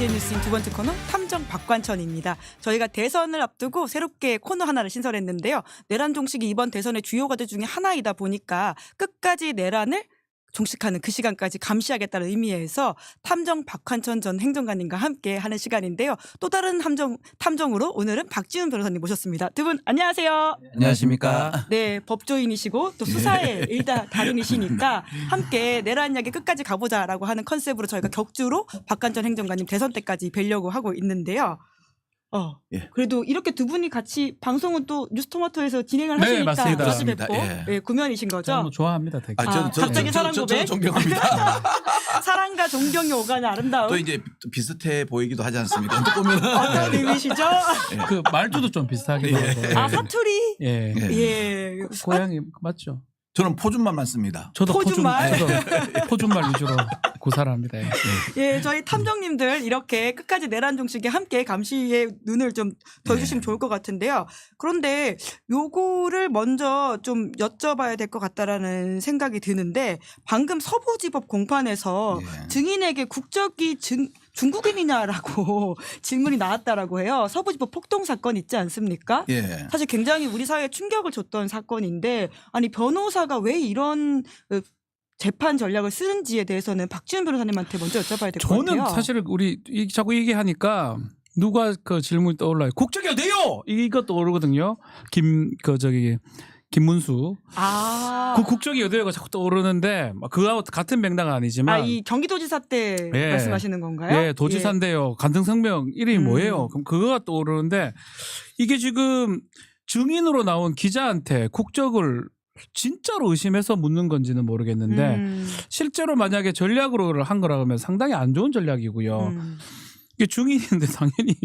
BJ 뉴스인 두 번째 코너 탐정 박관천입니다. 저희가 대선을 앞두고 새롭게 코너 하나를 신설했는데요. 내란 종식이 이번 대선의 주요 과제 중에 하나이다 보니까 끝까지 내란을 종식하는 그 시간까지 감시하겠다는 의미에서 탐정 박관천 전 행정관님과 함께 하는 시간인데요. 또 다른 탐정으로 오늘은 박지훈 변호사님 모셨습니다. 두 분 안녕하세요. 안녕하십니까. 네, 법조인이시고 또 수사의 일다 달인이시니까 함께 내란 이야기 끝까지 가보자라고 하는 컨셉으로 저희가 격주로 박관천 행정관님 대선 때까지 뵈려고 하고 있는데요. 예. 그래도 이렇게 두 분이 같이 방송은 또 뉴스토마토에서 진행을 네, 하시니까 맞습니다. 다시 뵙고 예. 네, 구면이신 거죠? 저는 뭐 좋아합니다, 되게. 갑자기 사랑 고백? 존경합니다. 사랑과 존경이 오가는 아름다움. 또 이제 비슷해 보이기도 하지 않습니까? 어떻게 보면 어떤 의미시죠? 그 말투도 좀 비슷하기도 예. 하고. 아, 사투리? 예. 예. 고향이 맞죠? 저는 포준만 많습니다. 저도 포준말? 저도 포준말 위주로 구사를 합니다. 예. 예, 저희 탐정님들 이렇게 끝까지 내란 종식에 함께 감시의 눈을 좀 더 주시면 좋을 것 같은데요. 그런데 요거를 먼저 좀 여쭤봐야 될 것 같다라는 생각이 드는데 방금 서부지법 공판에서 예. 증인에게 국적이 중국인이냐라고 질문이 나왔다라고 해요. 서부지법 폭동 사건 있지 않습니까? 예. 사실 굉장히 우리 사회에 충격을 줬던 사건인데 아니 변호사가 왜 이런 재판 전략을 쓰는지에 대해서는 박지훈 변호사님한테 먼저 여쭤봐야 될 것 같아요. 저는 사실 우리 자꾸 얘기하니까 누가 그 질문이 떠올라요. 국적이 어디요? 이거 떠오르거든요. 김문수. 그 국적이 어디요가 자꾸 떠오르는데 그와 같은 맥락은 아니지만. 이 경기도지사 때 예. 말씀하시는 건가요? 예, 도지사인데요. 간등성명 이름이 뭐예요? 그럼 그거가 떠오르는데 이게 지금 증인으로 나온 기자한테 국적을 진짜로 의심해서 묻는 건지는 모르겠는데 실제로 만약에 전략으로 한 거라 그러면 상당히 안 좋은 전략이고요. 이게 증인인데 당연히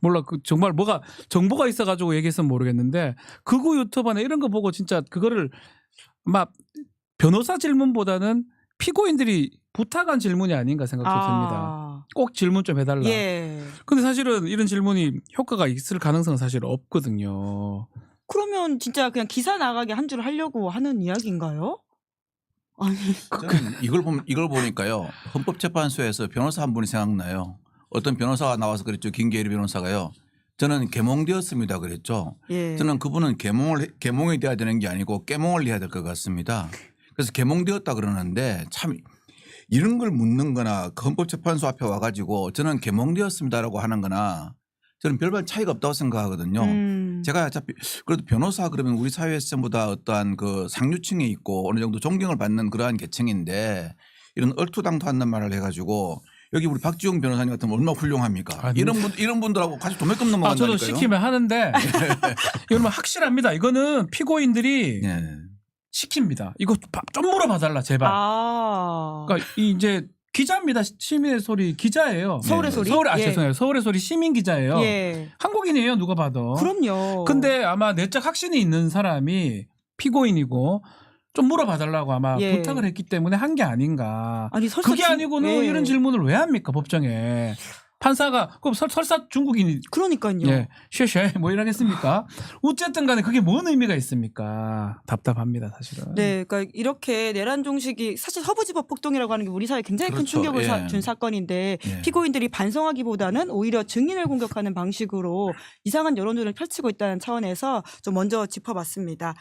몰라 정말 뭐가 정보가 있어가지고 얘기했으면 모르겠는데 극우 유튜버나 이런 거 보고 진짜 그거를 막 변호사 질문보다는 피고인들이 부탁한 질문이 아닌가 생각도 듭니다. 꼭 질문 좀 해달라. 예. 근데 사실은 이런 질문이 효과가 있을 가능성은 사실 없거든요. 그러면 진짜 그냥 기사 나가게 한 줄 하려고 하는 이야기인가요? 아니 저는 이걸 보니까요. 헌법재판소에서 변호사 한 분이 생각나요. 어떤 변호사가 나와서 그랬죠. 김계리 변호사가요. 저는 개몽되었습니다 그랬죠. 예. 저는 그분은 개몽이 돼야 되는 게 아니고 깨몽을 해야 될 것 같습니다. 그래서 개몽되었다 그러는데 참 이런 걸 묻는 거나 헌법재판소 앞에 와가지고 저는 개몽되었습니다라고 하는 거나 저는 별반 차이가 없다고 생각하거든요. 제가 어차피 그래도 변호사 그러면 우리 사회에서 전부 다 어떠한 그 상류층에 있고 어느 정도 존경을 받는 그러한 계층인데 이런 얼토당토하는 말을 해가지고 여기 우리 박지웅 변호사님 같으면 얼마나 훌륭합니까? 이런 분들하고 같이 도매금 넘어간다니까요. 저도 시키면 하는데 이건 확실합니다. 이거는 피고인들이 네. 시킵니다. 이거 좀 물어봐달라 제발. 그러니까 이제 기자입니다. 시민의 소리 기자예요. 서울의 소리? 죄송해요. 서울의 소리 시민 기자예요. 예. 한국인이에요. 누가 봐도. 그럼요. 근데 아마 내적 확신이 있는 사람이 피고인이고 좀 물어봐달라고 아마 예. 부탁을 했기 때문에 한 게 아닌가. 아니 설사 그게 아니고는 예. 이런 질문을 왜 합니까 법정에. 판사가 그럼 설사 중국인이 그러니까요. 예, 쉐쉐 뭐 이러겠습니까? 어쨌든 간에 그게 뭔 의미가 있습니까? 답답합니다 사실은. 네, 그러니까 이렇게 내란 종식이 사실 서부지법 폭동이라고 하는 게 우리 사회에 굉장히 큰 그렇죠. 충격을 예. 준 사건인데 예. 피고인들이 반성하기보다는 오히려 증인을 공격하는 방식으로 이상한 여론전을 펼치고 있다는 차원에서 좀 먼저 짚어봤습니다.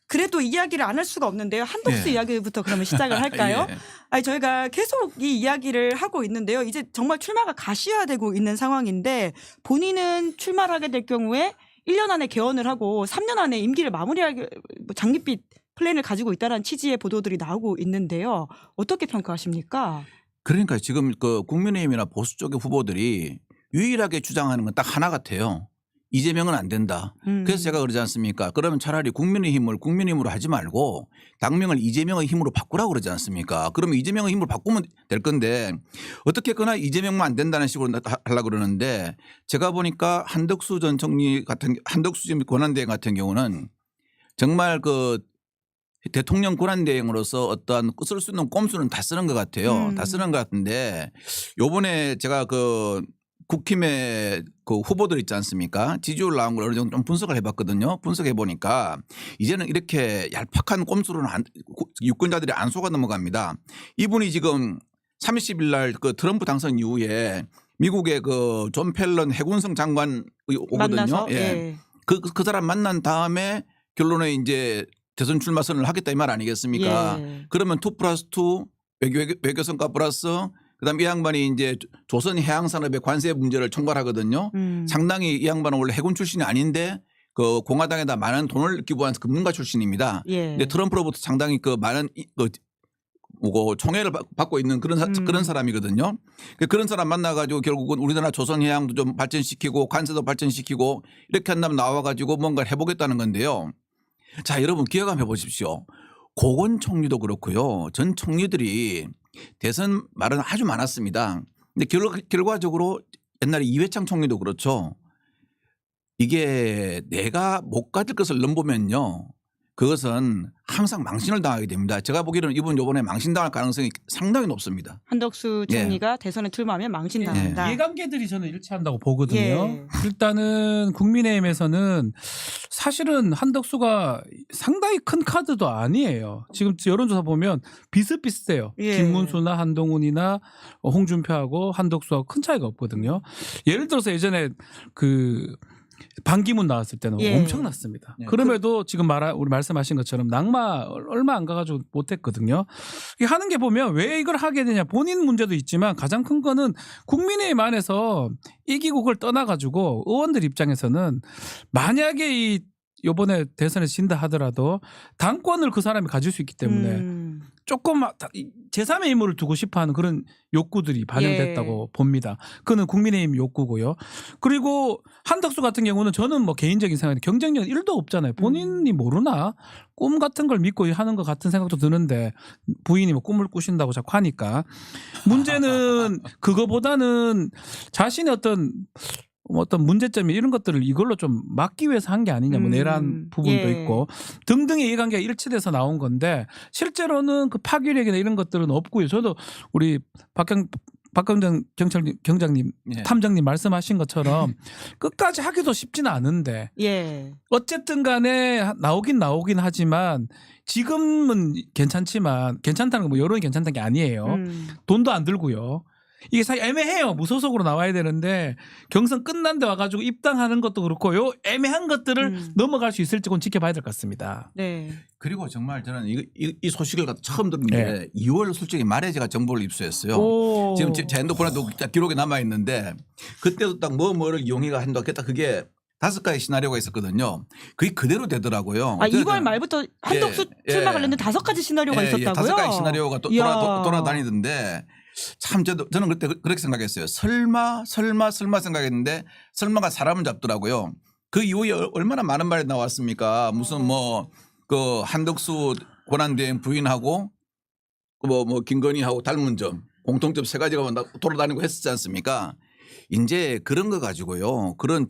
그래도 이야기를 안 할 수가 없는데요. 한독수 예. 이야기부터 그러면 시작을 할까요? 예. 아니 저희가 계속 이 이야기를 하고 있는데요. 이제 정말 출마가 가시화되고 있는 상황인데 본인은 출마를 하게 될 경우에 1년 안에 개헌을 하고 3년 안에 임기를 마무리할 장밋빛 플랜을 가지고 있다는 취지의 보도들이 나오고 있는데요. 어떻게 평가하십니까? 그러니까 지금 그 국민의힘이나 보수 쪽의 후보들이 유일하게 주장하는 건 딱 하나 같아요. 이재명은 안 된다. 그래서 제가 그러지 않습니까? 그러면 차라리 국민의힘을 국민의힘으로 하지 말고 당명을 이재명의 힘으로 바꾸라고 그러지 않습니까? 그러면 이재명의 힘으로 바꾸면 될 건데 어떻게거나 이재명만 안 된다는 식으로 하려고 그러는데 제가 보니까 한덕수 전 총리 같은 한덕수 지금 권한대행 같은 경우는 정말 그 대통령 권한대행으로서 어떠한 쓸 수 있는 꼼수는 다 쓰는 것 같아요. 다 쓰는 것 같은데 요번에 제가 국힘의 그 후보들 있지 않습니까? 지지율 나온 걸 어느 정도 좀 분석을 해봤거든요. 분석해 보니까 이제는 이렇게 얄팍한 꼼수로는 유권자들이 안 속아 넘어갑니다. 이분이 지금 30일 날 그 트럼프 당선 이후에 미국의 그 존 펠런 해군성 장관이 오거든요. 만나서 예. 예. 그 사람 만난 다음에 결론에 이제 대선 출마 선언을 하겠다 이 말 아니겠습니까? 예. 그러면 2+2 외교 성과 플러스 그다음에 이 양반이 이제 조선 해양 산업의 관세 문제를 총괄하거든요. 상당히 이 양반은 원래 해군 출신이 아닌데 그 공화당에다 많은 돈을 기부한 금융가 출신입니다. 예. 근데 트럼프로부터 상당히 그 많은 총애를 받고 있는 그런 사람이거든요. 그런 사람 만나가지고 결국은 우리나라 조선 해양도 좀 발전시키고 관세도 발전시키고 이렇게 한다면 나와가지고 뭔가를 해보겠다는 건데요. 자, 여러분 기억해 보십시오. 고건 총리도 그렇고요. 전 총리들이 대선 말은 아주 많았습니다. 근데 결과적으로 옛날에 이회창 총리도 그렇죠. 이게 내가 못 가질 것을 넘보면요. 그것은 항상 망신을 당하게 됩니다. 제가 보기에는 이분 이번에 망신당할 가능성이 상당히 높습니다. 한덕수 총리가 대선에 출마하면 망신당한다. 이해관계들이 저는 일치한다고 보거든요. 예. 일단은 국민의힘에서는 사실은 한덕수가 상당히 큰 카드도 아니에요. 지금 여론조사 보면 비슷비슷해요. 예. 김문수나 한동훈이나 홍준표하고 한덕수하고 큰 차이가 없거든요. 예를 들어서 예전에 그 반기문 나왔을 때는 예. 엄청났습니다. 예. 그럼에도 지금 우리 말씀하신 것처럼 낙마 얼마 안 가가지고 못했거든요. 이게 하는 게 보면 왜 이걸 하게 되냐 본인 문제도 있지만 가장 큰 거는 국민의힘 안에서 이기고 그걸 떠나가지고 의원들 입장에서는 만약에 이번에 대선에 진다 하더라도 당권을 그 사람이 가질 수 있기 때문에 조금 제3의 임무를 두고 싶어하는 그런 욕구들이 반영됐다고 봅니다. 그거는 국민의힘 욕구고요. 그리고 한덕수 같은 경우는 저는 뭐 개인적인 생각인데 경쟁력 1도 없잖아요. 본인이 모르나 꿈 같은 걸 믿고 하는 것 같은 생각도 드는데 부인이 뭐 꿈을 꾸신다고 자꾸 하니까 문제는 그거보다는 자신의 어떤 문제점이 이런 것들을 이걸로 좀 막기 위해서 한 게 아니냐 뭐 내란 부분도 예. 있고 등등의 이해관계가 일치돼서 나온 건데 실제로는 그 파괴력이나 이런 것들은 없고요. 저도 우리 박경정 경장님 예. 탐정님 말씀하신 것처럼 끝까지 하기도 쉽지는 않은데 예. 어쨌든 간에 나오긴 하지만 지금은 괜찮지만 괜찮다는 건 뭐 여론이 괜찮다는 게 아니에요. 돈도 안 들고요. 이게 사실 애매해요. 무소속으로 나와야 되는데 경선 끝난 데 와가지고 입당하는 것도 그렇고 요 애매한 것들을 넘어갈 수 있을지 그건 지켜봐야 될 것 같습니다. 네. 그리고 정말 저는 이 소식을 처음 들은 게 2월 솔직히 말에 제가 정보를 입수했어요. 오. 지금 제 핸드폰에도 기록이 남아 있는데 그때도 딱 뭐를 이용해가 한다. 그게 5가지 시나리오가 있었거든요. 그게 그대로 되더라고요. 아 2월 말부터 한덕수 예. 출마 관련된 5가지 시나리오가 있었다고요? 5가지 시나리오가 돌아다니던데 참 저는 그때 그렇게 생각했어요. 설마 생각했는데 설마가 사람을 잡더라고요. 그 이후에 얼마나 많은 말이 나왔습니까? 무슨 그 한덕수 권한대행 부인하고 뭐 김건희하고 닮은 점 공통점 3가지가 돌아다니고 했었지 않습니까? 이제 그런 거 가지고요. 그런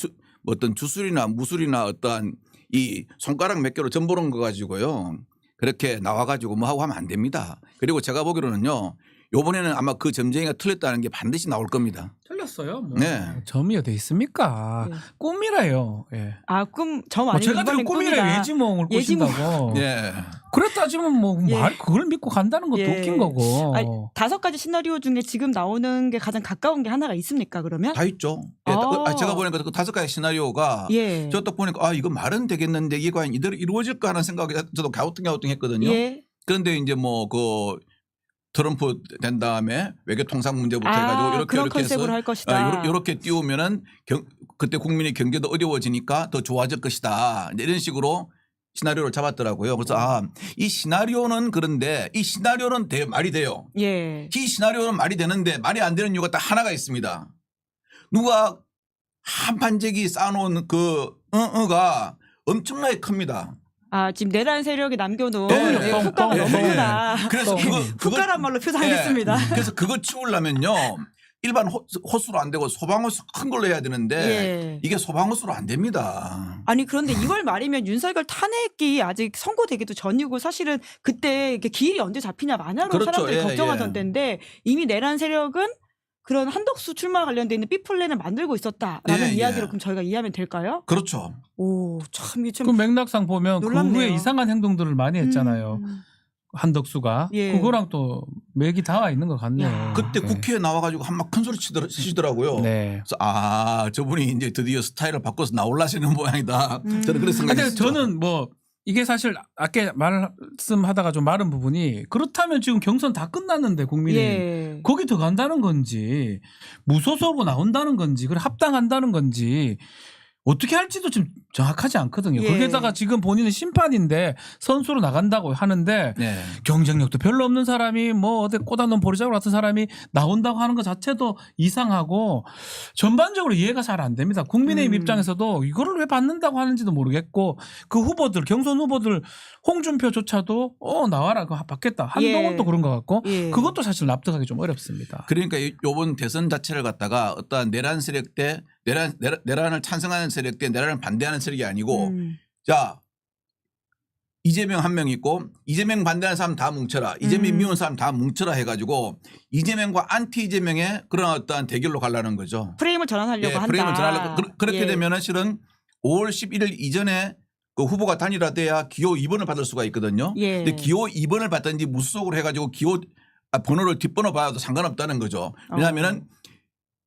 어떤 주술이나 무술이나 어떠한 이 손가락 몇 개로 점보는 거 가지고요. 그렇게 나와가지고 뭐 하고 하면 안 됩니다. 그리고 제가 보기로는요. 이번에는 아마 그 점쟁이가 틀렸다는 게 반드시 나올 겁니다. 틀렸어요. 뭐. 네. 점이 어디 있습니까? 네. 꿈이래요. 예. 아 점 뭐 아니고 제가 들은 꿈이래 예지몽을 예지몽. 꾸신다고. 네. 그랬다 지금 뭐 예. 그걸 믿고 간다는 것도 예. 웃긴 거고. 아니, 5가지 시나리오 중에 지금 나오는 게 가장 가까운 게 하나가 있습니까 그러면? 다 있죠. 예, 제가 보니까 그 5가지 시나리오가 예. 저 딱 보니까 이거 말은 되겠는데 이게 과연 이대로 이루어질까 하는 생각이 저도 갸우뚱했거든요. 예. 그런데 이제 그 트럼프 된 다음에 외교 통상 문제부터 해가지고 그런 이렇게 해서 컨셉으로 할 것이다. 이렇게 띄우면은 그때 국민의 경제도 어려워지니까 더 좋아질 것이다. 이런 식으로 시나리오를 잡았더라고요. 그래서 이 시나리오는 그런데 이 시나리오는 말이 돼요. 예. 이 시나리오는 말이 되는데 말이 안 되는 이유가 딱 하나가 있습니다. 누가 한판재기 쌓아놓은 가 엄청나게 큽니다. 지금 내란 세력이 남겨놓은 예, 국가가 너무 크다. 그래서 국가란 말로 표상하겠습니다. 그래서 그거 치우려면요. 일반 호수로 안 되고 소방호수 큰 걸로 해야 되는데 예. 이게 소방호수로 안 됩니다. 아니 그런데 2월 말이면 윤석열 탄핵이 아직 선고되기도 전이고 사실은 그때 기일이 언제 잡히냐 마냐로 그렇죠. 사람들이 예, 걱정하던 예. 때인데 이미 내란 세력은 그런 한덕수 출마 관련돼 있는 B플랜을 만들고 있었다라는 예, 이야기로 예. 그럼 저희가 이해하면 될까요? 그렇죠. 오, 참 이게 좀 그 맥락상 보면 놀랍네요. 그 후에 이상한 행동들을 많이 했잖아요. 한덕수가 예. 그거랑 또 맥이 닿아 있는 것 같네요. 야. 그때 네. 국회에 나와가지고 한 막 큰 소리 치시더라고요. 네. 그래서 저분이 이제 드디어 스타일을 바꿔서 나올라시는 모양이다. 저는 그런 생각이 근데 있었죠. 저는 뭐 이게 사실 아까 말씀하다가 좀 마른 부분이 그렇다면 지금 경선 다 끝났는데 국민이 예. 거기 더 간다는 건지 무소속으로 나온다는 건지 그래 합당한다는 건지 어떻게 할지도 지금 정확하지 않거든요. 예. 거기에다가 지금 본인은 심판인데 선수로 나간다고 하는데 네. 경쟁력도 별로 없는 사람이 뭐 어디 꽂아놓은 보리자루 같은 사람이 나온다고 하는 것 자체도 이상하고 전반적으로 이해가 잘 안 됩니다. 국민의힘 입장에서도 이거를 왜 받는다고 하는지도 모르겠고 그 후보들 경선 후보들 홍준표조차도 나와라 그거 받겠다. 한동훈도 예. 그런 것 같고 예. 그것도 사실 납득하기 좀 어렵습니다. 그러니까 이번 대선 자체를 갖다가 어떠한 내란 세력 때 내란을 찬성하는 세력 때 내란을 반대하는 세력이 아니고 자 이재명 한 명 있고 이재명 반대하는 사람 다 뭉쳐라. 이재명 미운 사람 다 뭉쳐라 해가지고 이재명과 안티 이재명의 그런 어떠한 대결로 가려는 거죠. 프레임을 전환하려고 한다. 프레임을 전하려고 그렇게 예. 되면은 실은 5월 11일 이전에 그 후보가 단일화돼야 기호 2번을 받을 수가 있거든요. 예. 근데 기호 2번을 받든지 무소속으로 해가지고 기호 번호를 뒷번호 봐도 상관없다는 거죠. 왜냐하면은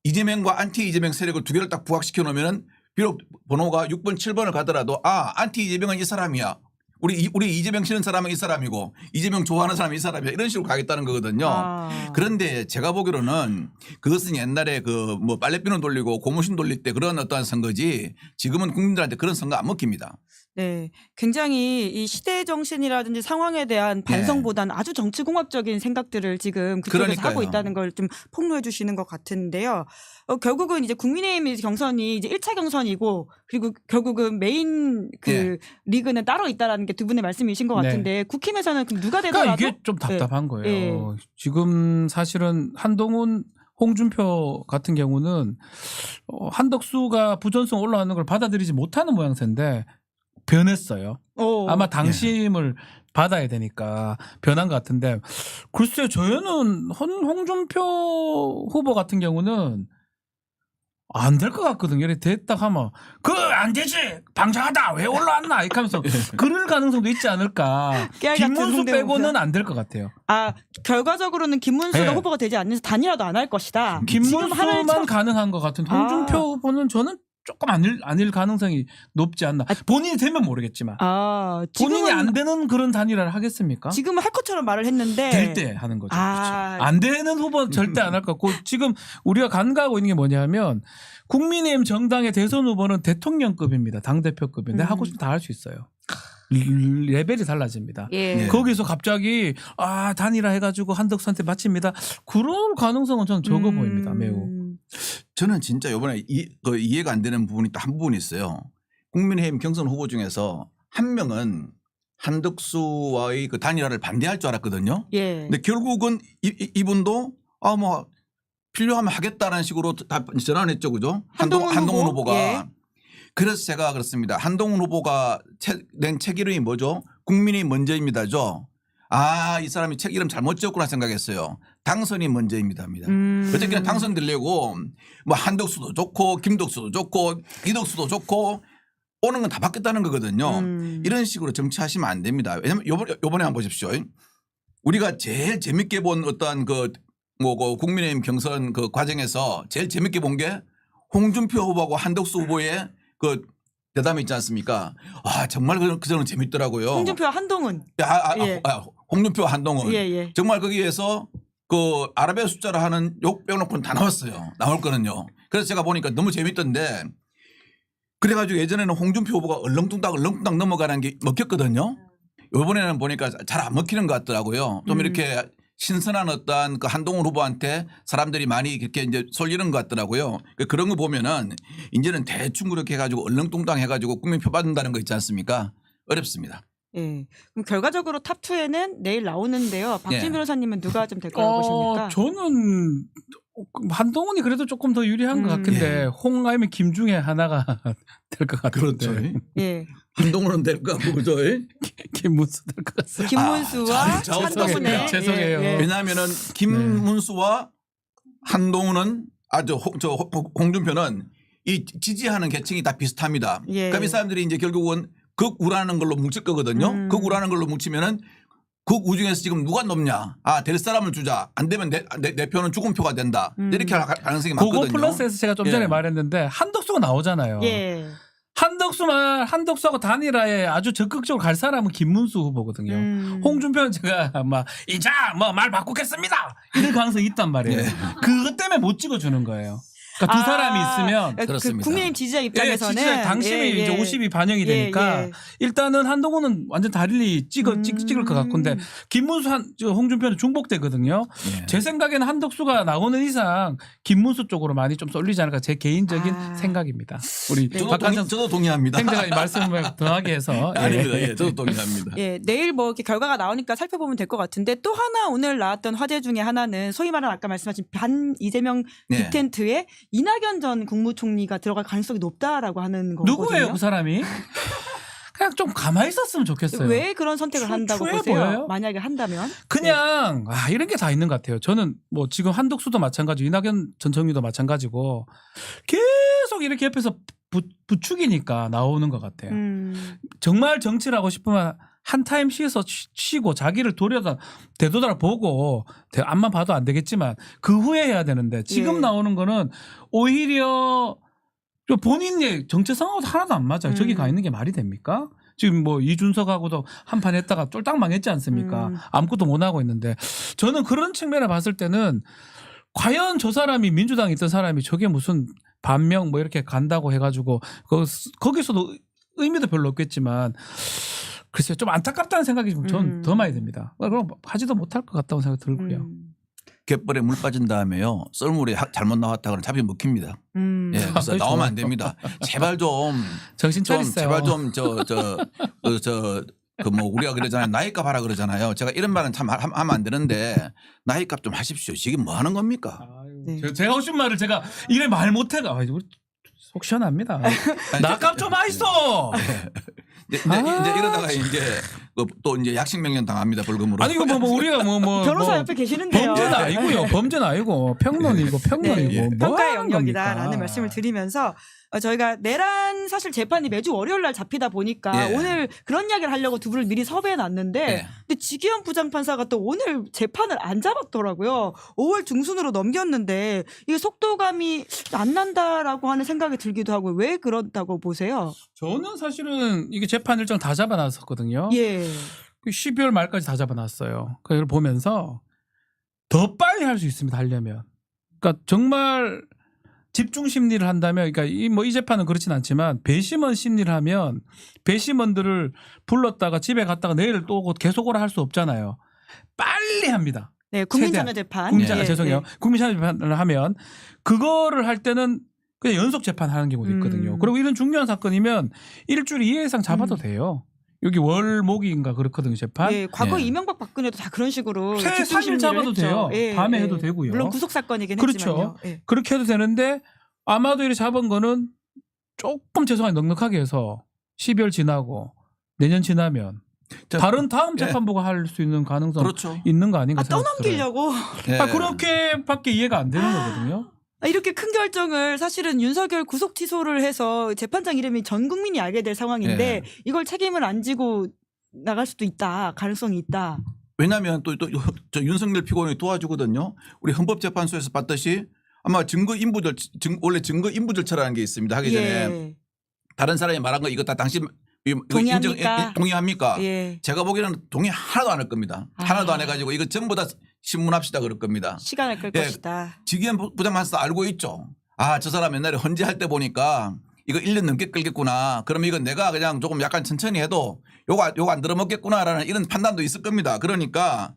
이재명과 안티 이재명 세력을 두 개를 딱 부각시켜 놓으면은 비록 번호가 6번, 7번을 가더라도 안티 이재명은 이 사람이야. 우리 이재명 싫은 사람은 이 사람이고 이재명 좋아하는 사람은 이 사람이야. 이런 식으로 가겠다는 거거든요. 그런데 제가 보기로는 그것은 옛날에 그 뭐 빨래비누 돌리고 고무신 돌릴 때 그런 어떠한 선거지 지금은 국민들한테 그런 선거 안 먹힙니다. 네, 굉장히 이 시대 정신이라든지 상황에 대한 반성보다는 아주 정치공학적인 생각들을 지금 그쪽에서 그러니까요. 하고 있다는 걸 좀 폭로해 주시는 것 같은데요. 결국은 이제 국민의힘 경선이 이제 1차 경선이고 그리고 결국은 메인 그 예. 리그는 따로 있다라는 게 두 분의 말씀이신 것 네. 같은데 국힘에서는 그럼 누가 그러니까 되더라도 이게 좀 답답한 거예요. 예. 지금 사실은 한동훈 홍준표 같은 경우는 한덕수가 부전승 올라가는 걸 받아들이지 못하는 모양새인데 변했어요. 아마 당심을 받아야 되니까 변한 것 같은데 글쎄요 저는 홍준표 후보 같은 경우는 안 될 것 같거든요. 이렇게 됐다 하면 그 안 되지 방장하다 왜 올라왔나 이렇게 하면서 그럴 가능성도 있지 않을까. 김문수 빼고는 안 될 것 같아요. 결과적으로는 김문수가 네. 후보가 되지 않는 단일화도 안 할 것이다. 김문수만 가능한 것 같은 홍준표 후보는 저는 조금 아닐 가능성이 높지 않나. 본인이 되면 모르겠지만 본인이 안 되는 그런 단일화를 하겠습니까? 지금은 할 것처럼 말을 했는데 될 때 하는 거죠. 아. 그렇죠. 안 되는 후보는 절대 안 할 것 같고 지금 우리가 간과하고 있는 게 뭐냐면 국민의힘 정당의 대선 후보는 대통령급입니다. 당대표급인데 하고 싶으면 다 할 수 있어요. 레벨이 달라집니다. 예. 네. 거기서 갑자기 단일화 해가지고 한덕수한테 바칩니다. 그럴 가능성은 저는 적어 보입니다. 매우. 저는 진짜 이번에 이해가 안 되는 부분이 또 한 부분이 있어요. 국민의힘 경선 후보 중에서 한 명은 한덕수와의 그 단일화를 반대할 줄 알았거든요. 예. 근데 결국은 이분도 뭐 필요하면 하겠다는 식으로 다 전환했죠, 그죠? 한동훈 후보가. 예. 그래서 제가 그렇습니다. 한동훈 후보가 낸 책 이름이 뭐죠? 국민이 먼저입니다죠. 이 사람이 책 이름 잘못 지었구나 생각했어요. 당선이 먼저입니다. 어쨌든 당선되려고 뭐 한덕수도 좋고 김덕수도 좋고 이덕수도 좋고 오는 건 다 받겠다는 거거든요. 이런 식으로 정치하시면 안 됩니다. 왜냐하면 요번에 한번 보십시오. 우리가 제일 재밌게 본 어떤 그 국민의힘 경선 그 과정에서 제일 재밌게 본 게 홍준표 후보하고 한덕수 후보의 그 대담이 있지 않습니까? 정말 그 저는 재밌더라고요. 홍준표와 한동훈. 예. 홍준표 한동훈. 예. 정말 거기에서 그 아라비아 숫자를 하는 욕 빼놓고는 다 나왔어요. 나올 거는요. 그래서 제가 보니까 너무 재밌던데 그래가지고 예전에는 홍준표 후보가 얼렁뚱땅 넘어가는 게 먹혔거든요. 이번에는 보니까 잘 안 먹히는 것 같더라고요. 좀 이렇게 신선한 어떤 그 한동훈 후보한테 사람들이 많이 이렇게 이제 쏠리는 것 같더라고요. 그런 거 보면은 이제는 대충 그렇게 해가지고 얼렁뚱땅 해가지고 국민표 받는다는 거 있지 않습니까? 어렵습니다. 예. 그럼 결과적으로 탑2에는 내일 나오는데요. 박진 예. 변호사님은 누가 좀 될 거라고 보십니까? 저는 한동훈이 그래도 조금 더 유리한 것 같은데 홍 아니면 김 중에 하나가 될 것 같은데. 그렇죠. 예. 한동훈은 될 것 같고 그죠? 김문수 될 것 같습니다. 김문수와 한동훈의 죄송해요. 왜냐하면은 김문수와 한동훈은 홍준표는 이 지지하는 계층이 다 비슷합니다. 예. 그럼 이 사람들이 이제 결국은 극우라는 걸로 뭉칠 거거든요. 극우라는 걸로 뭉치면은 우중에서 지금 누가 높냐? 아, 될 사람을 주자. 안 되면 내 표는 죽은 표가 된다. 이렇게 할 가능성이 많거든요. 그거 플러스에서 제가 좀 전에 말했는데 한덕수가 나오잖아요. 예. 한덕수하고 단일화에 아주 적극적으로 갈 사람은 김문수 후보거든요. 홍준표는 제가 막 이자 뭐 말 바꾸겠습니다. 이럴 가능성이 있단 말이에요. 예. 그것 때문에 못 찍어주는 거예요. 그러니까 두 사람이 있으면 그렇습니다. 국민의힘 지지자 입장에서는 지지자 당심이 이제 50이 반영이 되니까 일단은 한동훈은 완전 다리리 찍을 것 같건데 김문수 홍준표는 중복되거든요. 예. 제 생각에는 한덕수가 나오는 이상 김문수 쪽으로 많이 좀 쏠리지 않을까 제 개인적인 생각입니다. 우리 저도 동의합니다. 행정관님 말씀을 더하게 해서 아닙니다. 예, 저도 동의합니다. 예, 내일 뭐 이렇게 결과가 나오니까 살펴보면 될 것 같은데 또 하나 오늘 나왔던 화제 중에 하나는 소위 말하는 아까 말씀하신 반 이재명 네. 빅텐트에 이낙연 전 국무총리가 들어갈 가능성이 높다라고 하는 거거든요. 누구예요 그 사람이? 그냥 좀 가만히 있었으면 좋겠어요. 왜 그런 선택을 한다고 추해 보세요? 보여요? 만약에 한다면 그냥 이런 게 다 있는 것 같아요. 저는 뭐 지금 한덕수도 마찬가지고 이낙연 전 총리도 마찬가지고 계속 이렇게 옆에서 부추기니까 나오는 것 같아요. 정말 정치를 하고 싶으면 한 타임 쉬고 자기를 되돌아 보고 앞만 봐도 안 되겠지만 그 후에 해야 되는데 지금 나오는 거는 오히려 본인의 정체성하고 하나도 안 맞아요. 저기 가 있는 게 말이 됩니까? 지금 뭐 이준석하고도 한판 했다가 쫄딱 망했지 않습니까? 아무것도 못 하고 있는데 저는 그런 측면에 봤을 때는 과연 저 사람이 민주당에 있던 사람이 저게 무슨 반명 뭐 이렇게 간다고 해가지고 거기서도 의미도 별로 없겠지만 글쎄요 좀 안타깝다는 생각이 전 더 많이 듭니다. 그럼 하지도 못할 것 같다고 생각이 들고요. 갯벌에 물 빠진 다음에요. 썰물이 잘못 나왔다 그러면 잡히 먹힙니다. 예, 그래서 나오면 안 됩니다. 제발 좀 정신 차리세요. 제발 좀 뭐 우리가 그러잖아요. 나이값 하라 그러잖아요. 제가 이런 말은 참 하면 안 되는데 나이값 좀 하십시오. 지금 뭐 하는 겁니까? 네. 제가 하신 말을 제가 이래 말 못해가 속 시원합니다. 나값 좀 하이소. 이제 이러다가 이제 또 이제 약식 명령 당합니다. 벌금으로. 아니 이거 뭐 우리가 뭐 변호사 옆에 계시는데요. 범죄는 아니고요. 범죄는 아니고 평론이고 네. 뭐 평가의 하는 영역이다라는 겁니까? 말씀을 드리면서 저희가 내란 사실 재판이 매주 월요일 날 잡히다 보니까 예. 오늘 그런 이야기를 하려고 두 분을 미리 섭외해 놨는데 예. 근데 지기현 부장판사가 또 오늘 재판을 안 잡았더라고요. 5월 중순으로 넘겼는데 이게 속도감이 안 난다라고 하는 생각이 들기도 하고 왜 그렇다고 보세요? 저는 사실은 이게 재판 일정 다 잡아놨었거든요. 예. 12월 말까지 다 잡아놨어요. 그걸 보면서 더 빨리 할 수 있습니다. 하려면. 그러니까 정말 집중 심리를 한다면, 그러니까 이 재판은 그렇진 않지만 배심원 심리를 하면 배심원들을 불렀다가 집에 갔다가 내일 또 오고 계속 오라 할 수 없잖아요. 빨리 합니다. 네, 국민참여재판. 죄송해요. 국민참여재판을 하면 그거를 할 때는 그냥 연속 재판하는 경우도 있거든요. 그리고 이런 중요한 사건이면 일주일 이상 잡아도 돼요. 여기 월목인가 그렇거든요 재판. 예, 과거 예. 이명박 박근혜도 다 그런 식으로 최 집중 3일 심리를 잡아도 했죠. 돼요. 예, 밤에 예. 해도 되고요. 물론 구속 사건이긴 그렇죠. 했지만요. 예. 그렇게 해도 되는데 아마도 이렇게 잡은 거는 조금 죄송하게 넉넉하게 해서 12월 지나고 내년 지나면 다른 다음 재판부가 할 수 있는 가능성 그렇죠. 있는 거 아닌가 떠넘기려고 예. 그렇게밖에 이해가 안 되는 거거든요. 이렇게 큰 결정을 사실은 윤석열 구속 취소를 해서 재판장 이름이 전 국민이 알게 될 상황인데 이걸 책임을 안 지고 나갈 수도 있다. 가능성이 있다. 왜냐하면 또 저 윤석열 피고인이 도와주거든요. 우리 헌법재판소에서 봤듯이 아마 원래 증거 인부 절차라는 게 있습니다. 하기 전에 예. 다른 사람이 말한 거 이거 다 당신 동의합니까? 동의합니까? 예. 제가 보기에는 동의 하나도 안 할 겁니다. 하나도 안 해가지고 이거 전부 다 신문합시다 그럴 겁니다. 시간을 끌 예. 것이다. 지기현 부장판사 알고 있죠. 아, 저 사람 옛날에 헌재할 때 보니까 이거 1년 넘게 끌겠구나. 그러면 이건 내가 그냥 조금 약간 천천히 해도 요거 안 들어먹겠구나라는 이런 판단도 있을 겁니다. 그러니까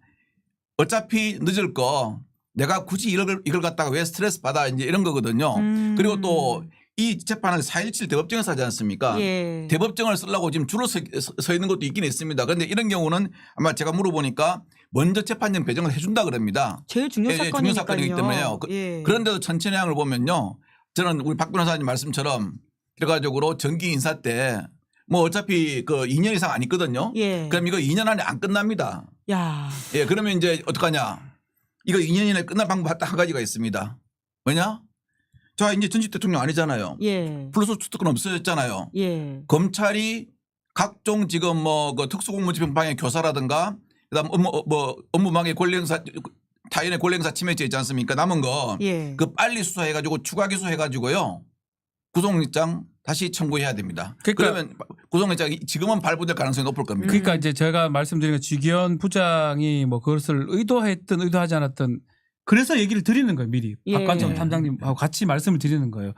어차피 늦을 거 내가 굳이 이걸 갖다가 왜 스트레스 받아 이제 이런 거거든요. 그리고 또 이 재판을 4.17 대법정에서 하지 않습니까? 예. 대법정을 쓰려고 지금 줄을 서 있는 것도 있긴 있습니다. 그런데 이런 경우는 아마 제가 물어보니까 먼저 재판정 배정을 해준다 그럽니다. 제일 중요 중요 사건이니까요. 사건이기 때문에요. 예. 그런데도 천천히 항을 보면요. 저는 우리 박 변호사님 말씀처럼 결과적으로 정기 인사 때 뭐 어차피 그 2년 이상 안 있거든요. 예. 그럼 이거 2년 안에 안 끝납니다. 야. 예, 그러면 이제 어떡하냐. 이거 2년 이내에 끝날 방법 딱 한 가지가 있습니다. 뭐냐? 자, 이제 전직 대통령 아니잖아요. 예. 불소속 특권 없어졌잖아요. 예. 검찰이 각종 지금 뭐 그 특수공무집행방해 교사라든가 그다음 업무방해 권리행사 타인의 권리행사 침해죄 있지 않습니까? 남은 거 그 예. 빨리 수사해가지고 추가 기소해가지고요 구속영장 다시 청구해야 됩니다. 그러니까 그러면 구속영장이 지금은 발부될 가능성이 높을 겁니다. 그러니까 이제 제가 말씀드린 건 주기현 부장이 뭐 그것을 의도했든 의도하지 않았든 그래서 얘기를 드리는 거예요. 미리 예. 박관청 탐장님하고 같이 말씀을 드리는 거예요.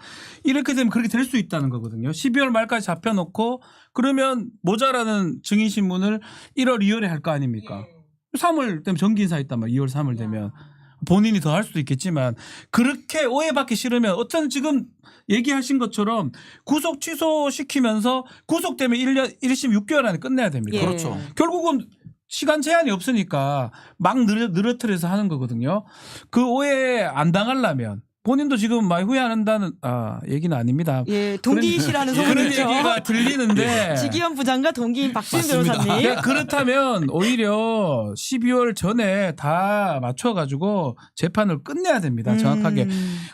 이렇게 되면 그렇게 될 수 있다는 거거든요. 12월 말까지 잡혀놓고 그러면 모자라는 증인신문을 1월 2월에 할 거 아닙니까? 3월 되면 정기인사 있단 말이에요. 2월 3월 되면. 본인이 더 할 수도 있겠지만 그렇게 오해받기 싫으면 어떤 지금 얘기하신 것처럼 구속 취소시키면서 구속되면 1심 6개월 안에 끝내야 됩니다. 예. 그렇죠. 결국은 시간 제한이 없으니까 막 늘어뜨려서 하는 거거든요. 그 오해 안 당하려면 본인도 지금 많이 후회한다는 얘기는 아닙니다. 예, 동기시라는 그런 소문이죠. 얘기가 들리는데 지기현 부장과 동기인 박지훈 맞습니다. 변호사님. 네, 그렇다면 오히려 12월 전에 다 맞춰가지고 재판을 끝내야 됩니다. 정확하게.